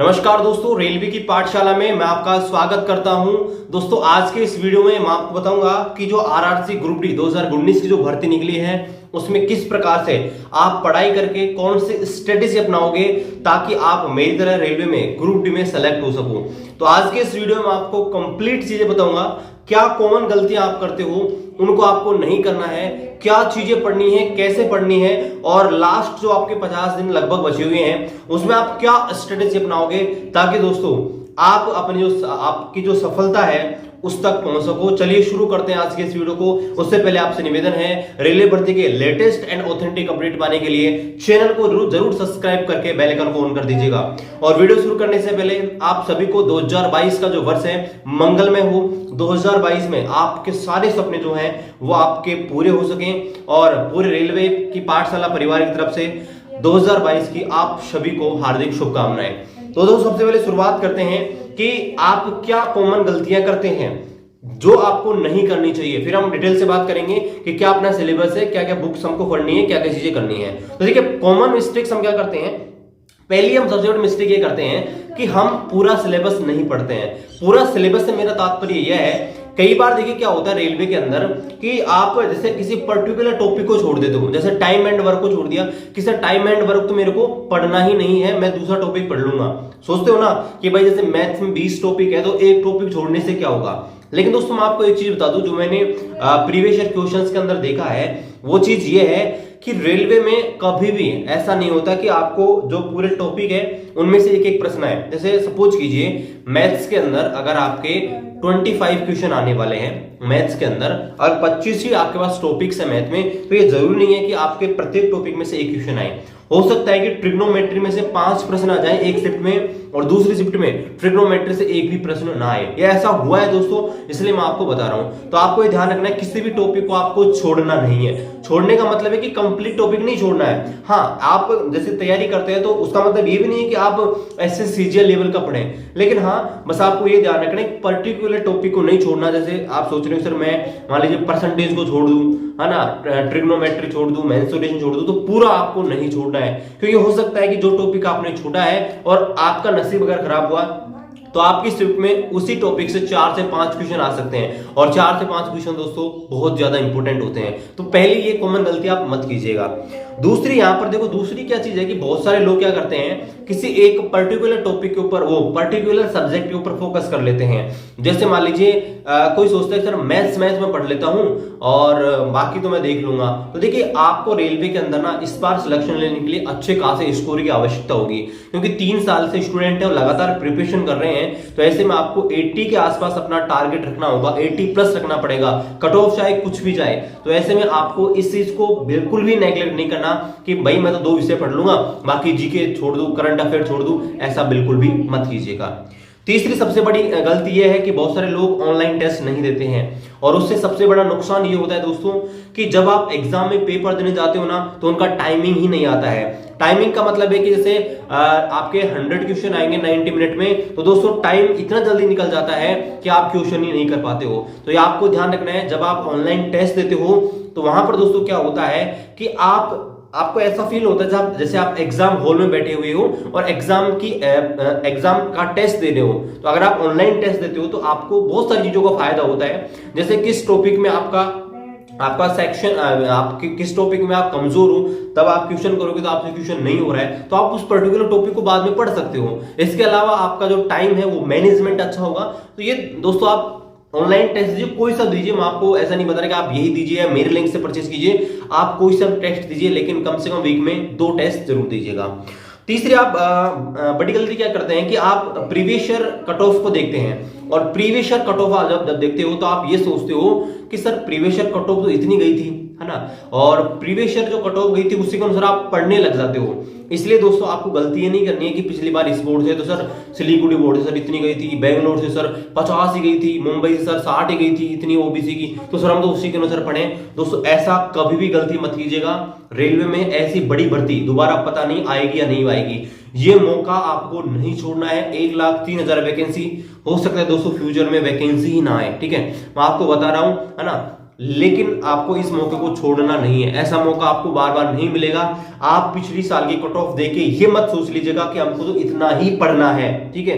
नमस्कार दोस्तों, रेलवे की पाठशाला में मैं आपका स्वागत करता हूं। दोस्तों आज के इस वीडियो में मैं आपको बताऊंगा कि जो आरआरसी ग्रुप डी 2019 की जो भर्ती निकली है उसमें किस प्रकार से आप पढ़ाई करके कौन से स्ट्रेटेजी अपनाओगे ताकि आप मेरी तरह रेलवे में ग्रुप डी में सेलेक्ट हो सको। तो आज के इस वीडियो में आपको कंप्लीट चीजें बताऊंगा, क्या कॉमन गलतियां आप करते हो उनको आपको नहीं करना है, क्या चीजें पढ़नी है, कैसे पढ़नी है, और लास्ट जो आपके 50 दिन लगभग बचे हुए हैं उसमें आप क्या स्ट्रेटेजी अपनाओगे ताकि दोस्तों आप अपनी जो आपकी जो सफलता है उस तक पहुंच सको। चलिए शुरू करते हैं आज के इस वीडियो को। उससे पहले आपसे निवेदन है, रेलवे भर्ती के लेटेस्ट एंड ऑथेंटिक अपडेट पाने के लिए चैनल को जरूर सब्सक्राइब करके बेल आइकन को ऑन कर दीजिएगा। और वीडियो शुरू करने से पहले आप सभी को 2022 का जो वर्ष है मंगलमय हो। 2022 में आपके सारे सपने जो हैं वो आपके पूरे हो सकें और पूरे रेलवे की पाठशाला परिवार की तरफ से 2022 की आप सभी को हार्दिक शुभकामनाएं। तो दोस्तों सबसे पहले शुरुआत करते हैं कि आप क्या कॉमन गलतियां करते हैं जो आपको नहीं करनी चाहिए। फिर हम डिटेल से बात करेंगे कि क्या अपना सिलेबस है, क्या क्या बुक्स हमको पढ़नी है, क्या क्या चीजें करनी है। तो देखिए कॉमन मिस्टेक्स हम क्या करते हैं। पहली हम सबसे बड़ी मिस्टेक ये करते हैं कि हम पूरा सिलेबस नहीं पढ़ते हैं। पूरा सिलेबस से मेरा तात्पर्य यह है, कई बार देखिए क्या होता है रेलवे के अंदर कि आप जैसे किसी पर्टिकुलर टॉपिक को छोड़ देते हो, जैसे टाइम एंड वर्क को छोड़ दिया, किसी टाइम एंड वर्क तो मेरे को पढ़ना ही नहीं है, मैं दूसरा टॉपिक पढ़ लूंगा। सोचते हो ना कि भाई जैसे मैथ्स में 20 टॉपिक है तो एक टॉपिक छोड़ने से क्या होगा। लेकिन दोस्तों मैं आपको एक चीज बता दूं जो मैंने प्रीवियस ईयर क्वेश्चंस के अंदर देखा है, वो चीज ये है कि रेलवे में कभी भी ऐसा नहीं होता कि आपको जो पूरे टॉपिक है उनमें से एक एक प्रश्न आए। जैसे सपोज कीजिए मैथ्स के अंदर अगर आपके 25 क्वेश्चन आने वाले हैं मैथ्स के अंदर और 25 ही आपके पास टॉपिक्स है मैथ में, तो ये जरूरी नहीं है कि आपके प्रत्येक टॉपिक में से एक क्वेश्चन आए। हो सकता है कि ट्रिग्नोमेट्री में से 5 प्रश्न आ जाए एक शिफ्ट में और दूसरी शिफ्ट में ट्रिग्नोमेट्री से एक भी प्रश्न ना आए। ये ऐसा हुआ है दोस्तों, इसलिए मैं आपको बता रहा हूं। तो आपको ये ध्यान रखना है किसी भी टॉपिक को आपको छोड़ना नहीं है। छोड़ने का मतलब है कि कंप्लीट टॉपिक नहीं छोड़ना है। हाँ, आप जैसे तैयारी करते हैं तो उसका मतलब ये भी नहीं है कि आप ऐसे सीजीएल लेवल का पढ़ें, लेकिन हाँ बस आपको ये ध्यान रखना है पर्टिकुलर टॉपिक को नहीं छोड़ना। जैसे आप सोच रहे हो सर मैं मान लीजिए परसेंटेज को छोड़ दूं, है ना, ट्रिग्नोमेट्री छोड़ दूं, मेंसुरेशन छोड़ दूं, तो पूरा आपको नहीं छोड़ना है, क्योंकि हो सकता है कि जो टॉपिक आपने छोड़ा है और आपका नसीब अगर खराब हुआ तो आपकी शिफ्ट में उसी टॉपिक से 4 से 5 क्वेश्चन आ सकते हैं और 4 से 5 क्वेश्चन दोस्तों बहुत ज्यादा इंपॉर्टेंट होते हैं। तो पहली ये कॉमन गलती आप मत कीजिएगा। दूसरी यहां पर देखो, दूसरी क्या चीज है कि बहुत सारे लोग क्या करते हैं किसी एक पर्टिकुलर टॉपिक के ऊपर, वो पर्टिकुलर सब्जेक्ट के ऊपर फोकस कर लेते हैं। जैसे मान लीजिए कोई सोचता है सर मैथ्स में पढ़ लेता हूं और बाकी तो मैं देख लूंगा। तो देखिए आपको रेलवे के अंदर ना इस बार सिलेक्शन लेने के लिए अच्छे खासे स्कोर की आवश्यकता होगी, क्योंकि 3 साल से स्टूडेंट है और लगातार प्रिपरेशन कर रहे हैं। तो ऐसे में आपको 80 के आसपास अपना टारगेट रखना होगा, 80 प्लस रखना पड़ेगा, कट ऑफ चाहे कुछ भी जाए। तो ऐसे में आपको इस चीज को बिल्कुल भी नेग्लेक्ट नहीं करना कि भाई मैं तो 2 विषय पढ़ लूंगा, बाकी जीके छोड़ दूं, करंट अफेयर छोड़ दूं, ऐसा बिल्कुल भी मत कीजिएगा। तीसरी सबसे बड़ी गलती यह है कि बहुत सारे लोग ऑनलाइन टेस्ट नहीं देते हैं और उससे सबसे बड़ा नुकसान ये होता है दोस्तों कि जब आप एग्जाम में पेपर देने जाते हो ना तो उनका टाइमिंग ही नहीं आता है। टाइमिंग का मतलब है कि जैसे आपके 100 क्वेश्चन आएंगे 90 मिनट में, तो दोस्तों टाइम इतना जल्दी निकल जाता है कि आप क्वेश्चन ही नहीं कर पाते हो। तो ये आपको ध्यान रखना है, जब आप ऑनलाइन टेस्ट देते हो तो वहां पर दोस्तों क्या होता है कि आपको ऐसा फील होता है जैसे आप एग्जाम हॉल में बैठे हुए हो और एग्जाम का टेस्ट दे रहे हो। तो अगर आप ऑनलाइन टेस्ट देते हो तो आपको बहुत सारी चीजों का फायदा होता है, जैसे किस टॉपिक में आपका सेक्शन, आप किस टॉपिक में आप कमजोर हो, तब आप क्वेश्चन करोगे तो आपसे क्वेश्चन नहीं हो रहा है तो आप उस पर्टिकुलर टॉपिक को बाद में पढ़ सकते हो। इसके अलावा आपका जो टाइम है वो मैनेजमेंट अच्छा होगा। तो ये दोस्तों आप ऑनलाइन टेस्ट दीजिए, कोई सा दीजिए, मैं आपको ऐसा नहीं बता रहा कि आप यही दीजिए या मेरे लिंक से परचेज कीजिए, आप कोई सा टेस्ट दीजिए, लेकिन कम से कम वीक में 2 टेस्ट जरूर दीजिएगा। तीसरी आप बड़ी गलती क्या करते हैं कि आप प्रीवियस ईयर कट ऑफ को देखते हैं और प्रीवियस ईयर कट ऑफ जब देखते हो तो आप ये सोचते हो कि sir previous year cut off तो इतनी गई थी, है ना, और प्रीवियस ईयर जो कट ऑफ गई थी उसी के अनुसार आप पढ़ने लग जाते हो। इसलिए दोस्तों आपको गलती ये नहीं करनी है कि पिछली बार इस बोर्ड से तो सर सिलीगुड़ी बोर्ड से सर इतनी गई थी, बैंगलोर से सर 50 ही गई थी, मुंबई से सर 60 ही गई थी, इतनी ओबीसी की, तो सर हम तो उसी के अनुसार पढ़ें। दोस्तों ऐसा कभी भी गलती मत कीजिएगा। रेलवे में ऐसी बड़ी भर्ती दोबारा पता नहीं आएगी या नहीं आएगी, ये मौका आपको नहीं छोड़ना है। 1,03,000 वैकेंसी, हो सकता है दोस्तों फ्यूचर में वैकेंसी ही ना आए, ठीक है, मैं आपको बता रहा हूं, है ना। लेकिन आपको इस मौके को छोड़ना नहीं है। ऐसा मौका आपको बार बार नहीं मिलेगा। आप पिछली साल की कट ऑफ देके ये मत सोच लीजिएगा कि हमको तो इतना ही पढ़ना है, ठीक है,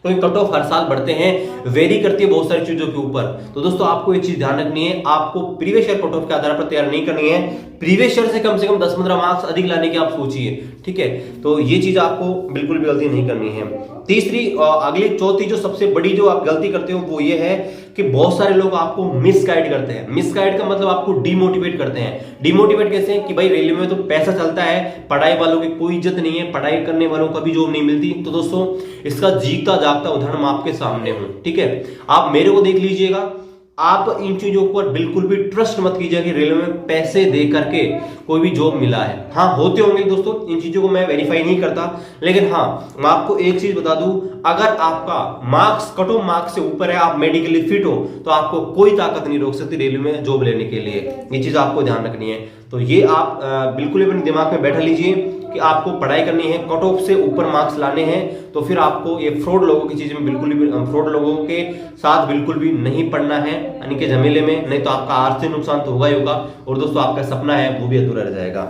क्योंकि कट ऑफ हर साल बढ़ते हैं, वेरी करती है बहुत सारी चीजों के ऊपर। तो दोस्तों आपको एक चीज ध्यान रखनी है, आपको प्रीवियस ईयर कट ऑफ के आधार पर तैयार नहीं करनी है, प्रीवियस ईयर से कम 10-15 मार्क्स अधिक लाने की आप सोचिए, ठीक है। तो ये चीज आपको बिल्कुल भी गलती नहीं करनी है। तीसरी अगली चौथी जो सबसे बड़ी जो आप गलती करते हो वो ये है कि बहुत सारे लोग आपको मिसगाइड करते हैं। मिसगाइड का मतलब आपको डिमोटिवेट करते हैं। डिमोटिवेट कैसे हैं कि भाई रेलवे में तो पैसा चलता है, पढ़ाई वालों की कोई इज्जत नहीं है, पढ़ाई करने वालों का भी जॉब नहीं मिलती। तो दोस्तों इसका जीता जागता उदाहरण मैं आपके सामने हूं, ठीक है। आप मेरे को देख लीजिएगा, आप इन चीजों पर बिल्कुल भी ट्रस्ट मत कीजिए कि रेलवे में पैसे दे करके कोई भी जॉब मिला है। हाँ होते होंगे दोस्तों, इन चीजों को मैं वेरीफाई नहीं करता, लेकिन हाँ मैं आपको एक चीज बता दूं, अगर आपका मार्क्स कट ऑफ मार्क्स से ऊपर है, आप मेडिकली फिट हो, तो आपको कोई ताकत नहीं रोक सकती रेलवे में जॉब लेने के लिए। ये चीज आपको ध्यान रखनी है। तो ये आप बिल्कुल अपने दिमाग में बैठा लीजिए कि आपको पढ़ाई करनी है, कट ऑफ से ऊपर मार्क्स लाने हैं। तो फिर आपको ये फ्रॉड लोगों की चीज में बिल्कुल भी, फ्रॉड लोगों के साथ बिल्कुल भी नहीं पढ़ना है, यानी कि झमेले में, नहीं तो आपका आर्थिक नुकसान तो होगा ही होगा, और दोस्तों आपका सपना है वो भी अधूरा रह जाएगा।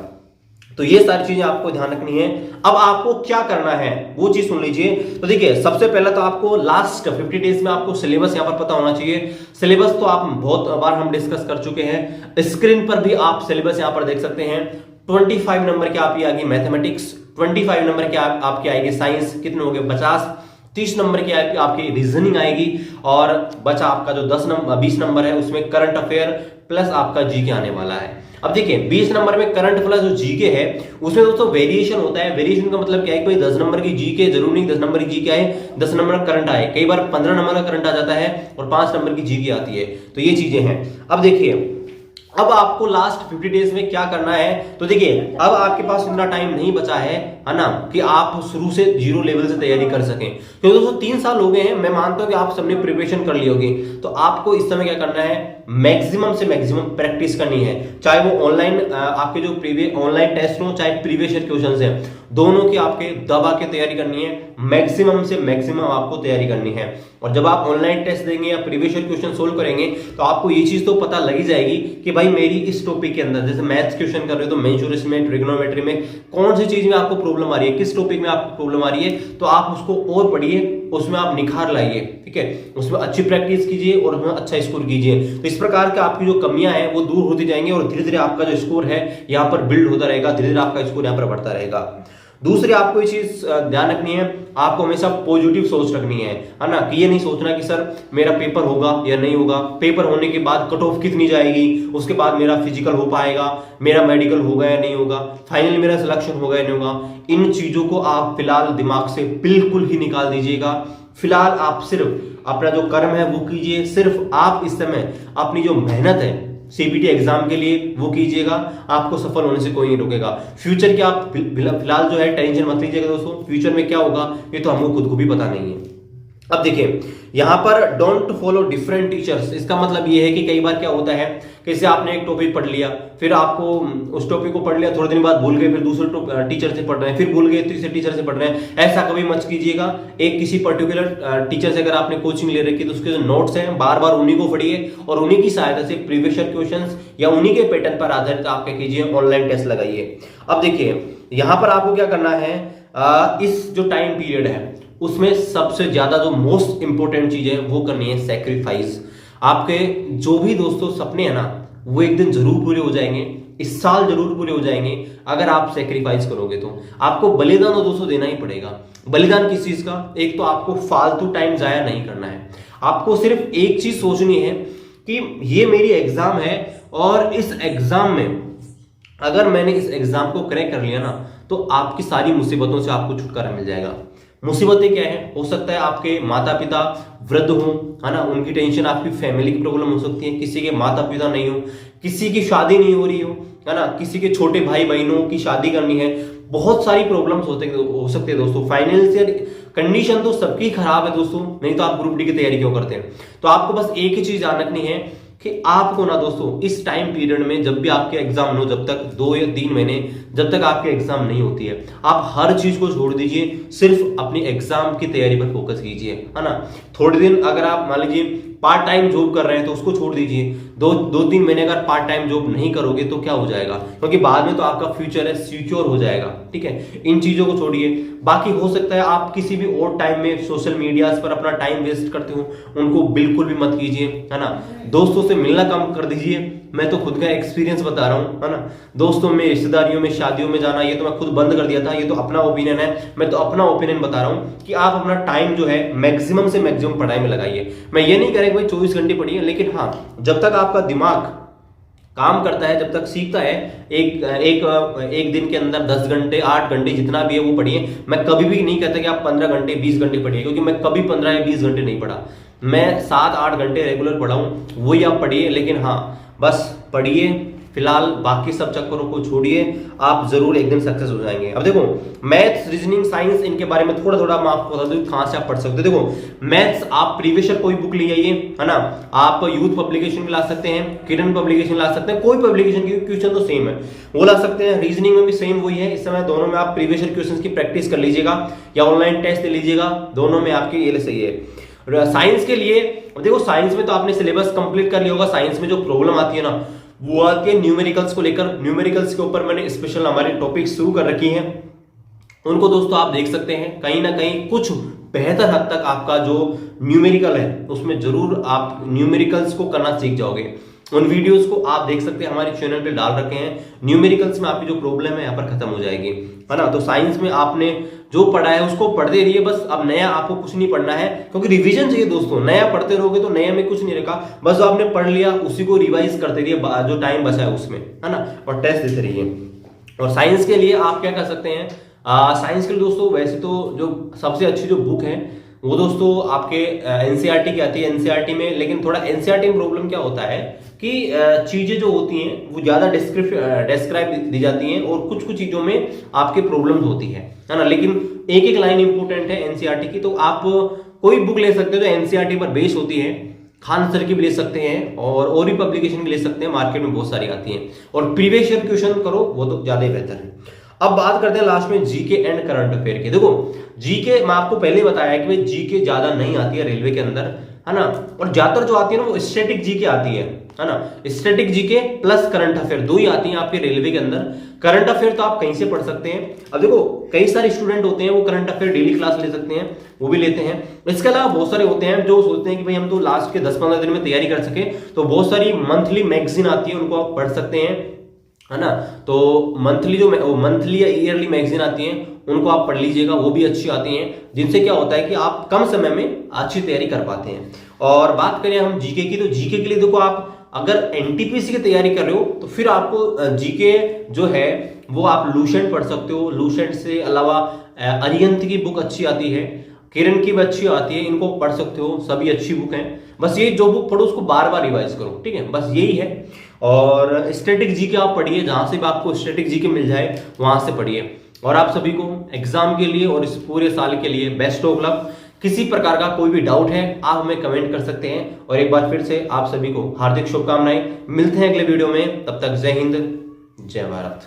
तो ये सारी चीजें आपको ध्यान रखनी है। अब आपको क्या करना है वो चीज सुन लीजिए। तो देखिए सबसे पहले तो आपको लास्ट 50 डेज में आपको सिलेबस यहां पर पता होना चाहिए। सिलेबस तो आप बहुत बार हम डिस्कस कर चुके हैं, स्क्रीन पर भी आप सिलेबस यहां पर देख सकते हैं। 25 नंबर की आपकी आएगी मैथमेटिक्स, 25 नंबर की आपकी आएगी साइंस, कितने हो गए 50, 30 नंबर की आपकी रीजनिंग आएगी, और बचा आपका जो 20 नंबर है उसमें करंट अफेयर प्लस आपका जीके आने वाला है। अब देखिए 20 नंबर में करंट प्लस जो जीके है उसमें दोस्तों वेरिएशन होता है। वेरिएशन का मतलब क्या है कि भाई 10 नंबर की जीके जरूरी नहीं 10 नंबर की जीके आए, 10 नंबर का करंट आए, कई बार 15 नंबर का करंट आ जाता है और 5 नंबर की जीके आती है। तो ये चीजें हैं। अब देखिए अब आपको लास्ट 50 डेज में क्या करना है। तो देखिए अब आपके पास इतना टाइम नहीं बचा है ना, कि आप शुरू से जीरो लेवल से तैयारी कर सकें, क्योंकि दोस्तों 3 साल हो गए हैं। मैं मानता हूं कि आप सबने प्रिपरेशन कर ली होगी। तो आपको इस समय क्या करना है, मैक्सिमम से मैक्सिमम प्रैक्टिस करनी है, चाहे वो ऑनलाइन आपके जो प्रीवियस ऑनलाइन टेस्ट हो, चाहे प्रीवियस ईयर क्वेश्चंस हैं, दोनों की आपके दबा के तैयारी करनी है। मैक्सिमम से मैक्सिमम आपको तैयारी करनी है। और जब आप ऑनलाइन टेस्ट देंगे या प्रीवियस ईयर क्वेश्चन सोल्व करेंगे तो आपको ये चीज तो पता लगी जाएगी कि भाई मेरी इस टॉपिक के अंदर, जैसे मैथ्स क्वेश्चन कर रहे हो तो मेंसुरेशन में, ट्रिग्नोमेट्री में कौन सी चीज में आपको प्रॉब्लम आ रही है, किस टॉपिक में आपको प्रॉब्लम आ रही है, तो आप उसको और पढ़िए, उसमें आप निखार लाइए, ठीक है, उसमें अच्छी प्रैक्टिस कीजिए और उसमें अच्छा स्कोर कीजिए। तो इस प्रकार के आपकी जो कमियां हैं वो दूर होती जाएंगी और धीरे धीरे आपका जो स्कोर है यहाँ पर बिल्ड होता रहेगा, धीरे धीरे आपका स्कोर यहाँ पर बढ़ता रहेगा। दूसरी आपको ये चीज ध्यान रखनी है, आपको हमेशा पॉजिटिव सोच रखनी है ना, कि ये नहीं सोचना कि सर मेरा पेपर होगा या नहीं होगा, पेपर होने के बाद कट ऑफ कितनी जाएगी, उसके बाद मेरा फिजिकल हो पाएगा, मेरा मेडिकल होगा या नहीं होगा, फाइनली मेरा सिलेक्शन होगा या नहीं होगा। इन चीजों को आप फिलहाल दिमाग से बिल्कुल ही निकाल दीजिएगा। फिलहाल आप सिर्फ अपना जो कर्म है वो कीजिए, सिर्फ आप इस समय अपनी जो मेहनत है सीबीटी एग्जाम के लिए वो कीजिएगा, आपको सफल होने से कोई नहीं रोकेगा। फ्यूचर की आप फिलहाल जो है टेंशन मत लीजिएगा दोस्तों, फ्यूचर में क्या होगा ये तो हमको खुद को भी पता नहीं है। अब देखिए यहां पर डोंट फॉलो डिफरेंट टीचर्स, इसका मतलब ये है कि कई बार क्या होता है कि जैसे आपने एक टॉपिक पढ़ लिया, फिर आपको उस टॉपिक को पढ़ लिया, थोड़े दिन बाद भूल गए, फिर दूसरे टीचर से पढ़ रहे हैं, फिर भूल गए तीसरे टीचर से पढ़ रहे हैं। ऐसा कभी मत कीजिएगा। एक किसी पर्टिकुलर टीचर से अगर आपने कोचिंग ले रखी है तो उसके जो नोट्स हैं बार बार उन्हीं को पढ़िए और उन्हीं की सहायता से प्रीवियस ईयर क्वेश्चंस या उन्हीं के पैटर्न पर आधारित आप क्या कीजिए, ऑनलाइन टेस्ट लगाइए। अब देखिए यहां पर आपको क्या करना है, इस जो टाइम पीरियड है उसमें सबसे ज्यादा जो मोस्ट इंपोर्टेंट चीज है वो करनी है सैक्रिफाइस। आपके जो भी दोस्तों सपने हैं ना वो एक दिन जरूर पूरे हो जाएंगे, इस साल जरूर पूरे हो जाएंगे अगर आप सैक्रिफाइस करोगे। तो आपको बलिदान तो दोस्तों देना ही पड़ेगा। बलिदान किस चीज का, एक तो आपको फालतू टाइम जाया नहीं करना है, आपको सिर्फ एक चीज सोचनी है कि ये मेरी एग्जाम है और इस एग्जाम में अगर मैंने इस एग्जाम को क्रैक कर लिया ना तो आपकी सारी मुसीबतों से आपको छुटकारा मिल जाएगा। मुसीबतें क्या है, हो सकता है आपके माता पिता वृद्ध हो, है ना, उनकी टेंशन, आपकी फैमिली की प्रॉब्लम हो सकती है, किसी के माता पिता नहीं हो, किसी की शादी नहीं हो रही हो, है ना, किसी के छोटे भाई बहनों की शादी करनी है, बहुत सारी प्रॉब्लम्स हो सकते हैं दोस्तों। फाइनेंशियल कंडीशन तो सबकी खराब है दोस्तों, नहीं तो आप ग्रुप डी की तैयारी क्यों करते हैं। तो आपको बस एक ही चीज ध्यान रखनी है कि आपको ना दोस्तों इस टाइम पीरियड में जब भी आपके एग्जाम हो, जब तक 2 या 3 महीने जब तक आपके एग्जाम नहीं होती है, आप हर चीज को छोड़ दीजिए, सिर्फ अपनी एग्जाम की तैयारी पर फोकस कीजिए, है ना। थोड़े दिन अगर आप मान लीजिए पार्ट टाइम जॉब कर रहे हैं तो उसको छोड़ दीजिए, दो तीन महीने अगर पार्ट टाइम जॉब नहीं करोगे तो क्या हो जाएगा, क्योंकि बाद में तो आपका फ्यूचर है सिक्योर हो जाएगा। ठीक है, इन चीजों को छोड़िए। बाकी हो सकता है आप किसी भी और टाइम में सोशल मीडिया पर अपना टाइम वेस्ट करते हो, उनको बिल्कुल भी मत कीजिए, है ना। दोस्तों से मिलना कम कर दीजिए। मैं तो खुद का एक्सपीरियंस बता रहा हूं, है ना। दोस्तों में, रिश्तेदारियों में, शादियों में जाना, ये तो मैं खुद बंद कर दिया था। ये तो अपना ओपिनियन है, मैं तो अपना ओपिनियन बता रहा हूं कि आप अपना टाइम जो है मैक्सिमम से मैक्सिमम पढ़ाई में लगाइए। मैं ये नहीं कह रहा कि भाई 24 घंटे पढ़िए, लेकिन हाँ, जब तक आपका दिमाग काम करता है, जब तक सीखता है, एक दिन के अंदर 10 घंटे 8 घंटे जितना भी है वो पढ़िए। मैं कभी भी नहीं कहता कि आप 15 घंटे 20 घंटे पढ़िए, क्योंकि मैं कभी 15 या 20 घंटे नहीं पढ़ा। मैं 7-8 घंटे रेगुलर पढ़ा हूं, वही आप पढ़िए। लेकिन हाँ, बस पढ़िए फिलहाल, बाकी सब चक्करों को छोड़िए, आप जरूर एक दिन सक्सेस हो जाएंगे। अब देखो, मैथ्स, रीजनिंग, साइंस, इनके बारे में थोड़ा थोड़ा मैं आपको बता दूं कहां से आप पढ़ सकते हो। देखो, मैथ्स आप प्रीवियस ईयर कोई बुक ले आइए, है ना। आप यूथ पब्लिकेशन ला सकते हैं, किरण पब्लिकेशन ला सकते हैं, कोई पब्लिकेशन की क्वेश्चन तो सेम है वो ला सकते हैं। रीजनिंग में भी सेम वही है। इस समय दोनों में आप प्रीवियस ईयर क्वेश्चन की प्रैक्टिस कर लीजिएगा या ऑनलाइन टेस्ट दे लीजिएगा, दोनों में आपके ये सही है। साइंस के लिए देखो, साइंस में तो आपने सिलेबस कंप्लीट कर लिया होगा। साइंस में जो प्रॉब्लम आती है ना, वो आती है न्यूमेरिकल्स को लेकर। न्यूमेरिकल्स के ऊपर मैंने स्पेशल हमारे टॉपिक शुरू कर रखी हैं, उनको दोस्तों आप देख सकते हैं। कहीं ना कहीं कुछ बेहतर हद तक आपका जो न्यूमेरिकल है उसमें जरूर आप न्यूमेरिकल्स को करना सीख जाओगे। उन वीडियोस को आप देख सकते हैं, हमारे चैनल पे डाल रखे हैं। न्यूमेरिकल्स में आपकी जो प्रॉब्लम है यहाँ पर खत्म हो जाएगी, है ना। तो साइंस में आपने जो पढ़ा है उसको पढ़ते रहिए बस। अब नया आपको कुछ नहीं पढ़ना है, क्योंकि रिवीजन चाहिए दोस्तों। नया पढ़ते रहोगे तो नए में कुछ नहीं रखा, बस जो आपने पढ़ लिया उसी को रिवाइज करते रहिए, जो टाइम बचा है उसमें, है ना, और टेस्ट देते रहिए। और साइंस के लिए आप क्या कर सकते हैं, साइंस के लिए दोस्तों वैसे तो जो सबसे अच्छी जो बुक है वो दोस्तों आपके एनसीईआरटी की आती है। एनसीईआरटी में, लेकिन थोड़ा एनसीईआरटी में प्रॉब्लम क्या होता है कि चीजें जो होती हैं वो ज्यादा डिस्क्राइब दी जाती हैं, और कुछ कुछ चीजों में आपके प्रॉब्लम्स होती है ना। लेकिन एक एक लाइन इंपॉर्टेंट है एनसीईआरटी की। तो आप कोई बुक ले सकते हो जो एनसीईआरटी पर बेस होती है। खान सर की भी ले सकते हैं और भी पब्लिकेशन भी ले सकते हैं, मार्केट में बहुत सारी आती हैं। और प्रीवियस ईयर क्वेश्चन करो, वो तो ज्यादा ही बेहतर है। अब बात करते हैं लास्ट में जीके एंड करंट अफेयर की। देखो, जीके मैं आपको पहले बताया कि भाई जीके ज्यादा नहीं आती है रेलवे के अंदर, है ना। और ज्यादातर जो आती है ना वो स्टैटिक जीके आती है ना। Static GK plus current affair दो ही आती हैं आपके रेलवे के अंदर। करंट अफेयर तो आप कहीं से पढ़ सकते हैं। अब देखो, कई सारे स्टूडेंट होते हैं वो करंट अफेयर डेली क्लास ले सकते हैं, वो भी लेते हैं। इसके अलावा बहुत सारे होते हैं जो सोचते हैं कि भाई हम तो लास्ट के 10-15 दिन में तैयारी कर सके, तो बहुत सारी मंथली मैगजीन आती है, उनको आप पढ़ सकते हैं, है ना। तो मंथली या ईयरली मैगजीन आती हैं, उनको आप पढ़ लीजिएगा, वो भी अच्छी आती हैं, जिनसे क्या होता है कि आप कम समय में अच्छी तैयारी कर पाते हैं। और बात करें हम जीके की, तो जीके के लिए देखो, आप अगर एनटीपीसी की तैयारी कर रहे हो तो फिर आपको जीके जो है वो आप लूसेंट पढ़ सकते हो। लूसेंट से अलावा अरिहंत की बुक अच्छी आती है, किरण की भी अच्छी आती है, इनको पढ़ सकते हो, सभी अच्छी बुक हैं। बस ये जो बुक पढ़ो उसको बार बार रिवाइज करो, ठीक है, बस यही है। और स्टैटिक जीके आप पढ़िए, जहां से भी आपको स्टैटिक जीके मिल जाए वहां से पढ़िए। और आप सभी को एग्जाम के लिए और इस पूरे साल के लिए बेस्ट ऑफ लक। किसी प्रकार का कोई भी डाउट है आप हमें कमेंट कर सकते हैं। और एक बार फिर से आप सभी को हार्दिक शुभकामनाएं। मिलते हैं अगले वीडियो में, तब तक जय हिंद, जय भारत।